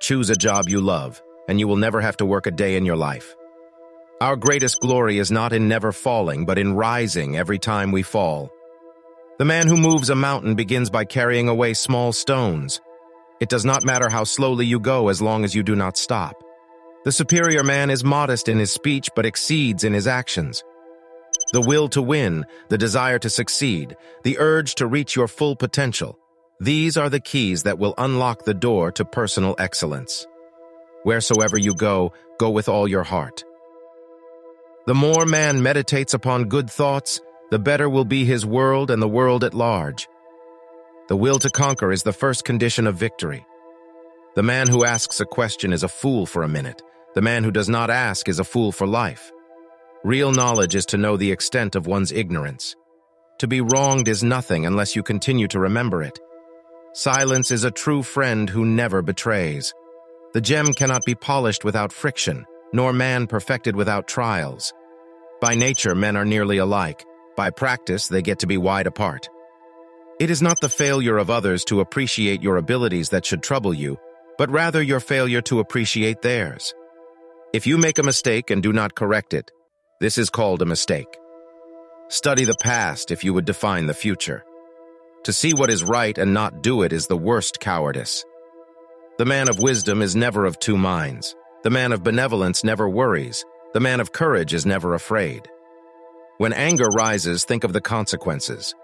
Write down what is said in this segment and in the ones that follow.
Choose a job you love, and you will never have to work a day in your life. Our greatest glory is not in never falling, but in rising every time we fall. The man who moves a mountain begins by carrying away small stones. It does not matter how slowly you go as long as you do not stop. The superior man is modest in his speech but exceeds in his actions. The will to win, the desire to succeed, the urge to reach your full potential, these are the keys that will unlock the door to personal excellence. Wheresoever you go, go with all your heart. The more man meditates upon good thoughts, the better will be his world and the world at large. The will to conquer is the first condition of victory. The man who asks a question is a fool for a minute. The man who does not ask is a fool for life. Real knowledge is to know the extent of one's ignorance. To be wronged is nothing unless you continue to remember it. Silence is a true friend who never betrays. The gem cannot be polished without friction, nor man perfected without trials. By nature, men are nearly alike. By practice, they get to be wide apart. It is not the failure of others to appreciate your abilities that should trouble you, but rather your failure to appreciate theirs. If you make a mistake and do not correct it, this is called a mistake. Study the past if you would define the future. To see what is right and not do it is the worst cowardice. The man of wisdom is never of two minds. The man of benevolence never worries. The man of courage is never afraid. When anger rises, think of the consequences.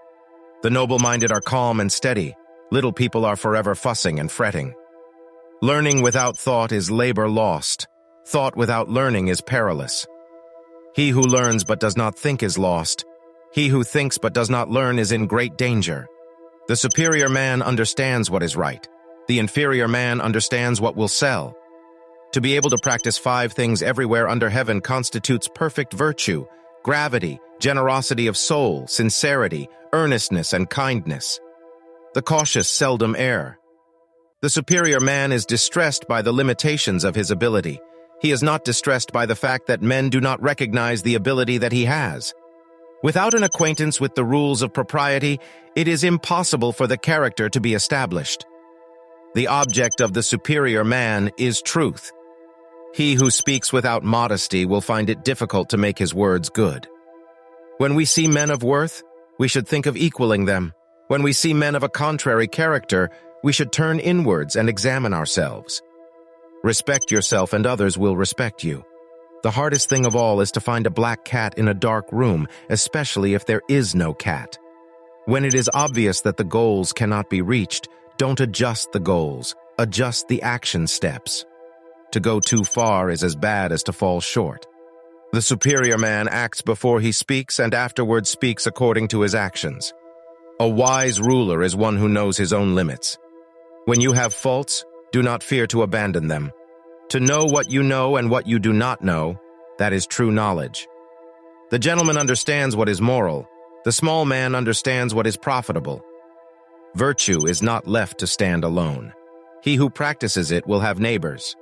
The noble-minded are calm and steady. Little people are forever fussing and fretting. Learning without thought is labor lost. Thought without learning is perilous. He who learns but does not think is lost. He who thinks but does not learn is in great danger. The superior man understands what is right. The inferior man understands what will sell. To be able to practice 5 things everywhere under heaven constitutes perfect virtue, gravity, generosity of soul, sincerity, earnestness, and kindness. The cautious seldom err. The superior man is distressed by the limitations of his ability. He is not distressed by the fact that men do not recognize the ability that he has. Without an acquaintance with the rules of propriety, it is impossible for the character to be established. The object of the superior man is truth. He who speaks without modesty will find it difficult to make his words good. When we see men of worth, we should think of equaling them. When we see men of a contrary character, we should turn inwards and examine ourselves. Respect yourself and others will respect you. The hardest thing of all is to find a black cat in a dark room, especially if there is no cat. When it is obvious that the goals cannot be reached, don't adjust the goals, adjust the action steps. To go too far is as bad as to fall short. The superior man acts before he speaks and afterwards speaks according to his actions. A wise ruler is one who knows his own limits. When you have faults, do not fear to abandon them. To know what you know and what you do not know, that is true knowledge. The gentleman understands what is moral. The small man understands what is profitable. Virtue is not left to stand alone. He who practices it will have neighbors.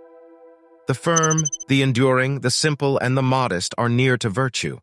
The firm, the enduring, the simple, and the modest are near to virtue.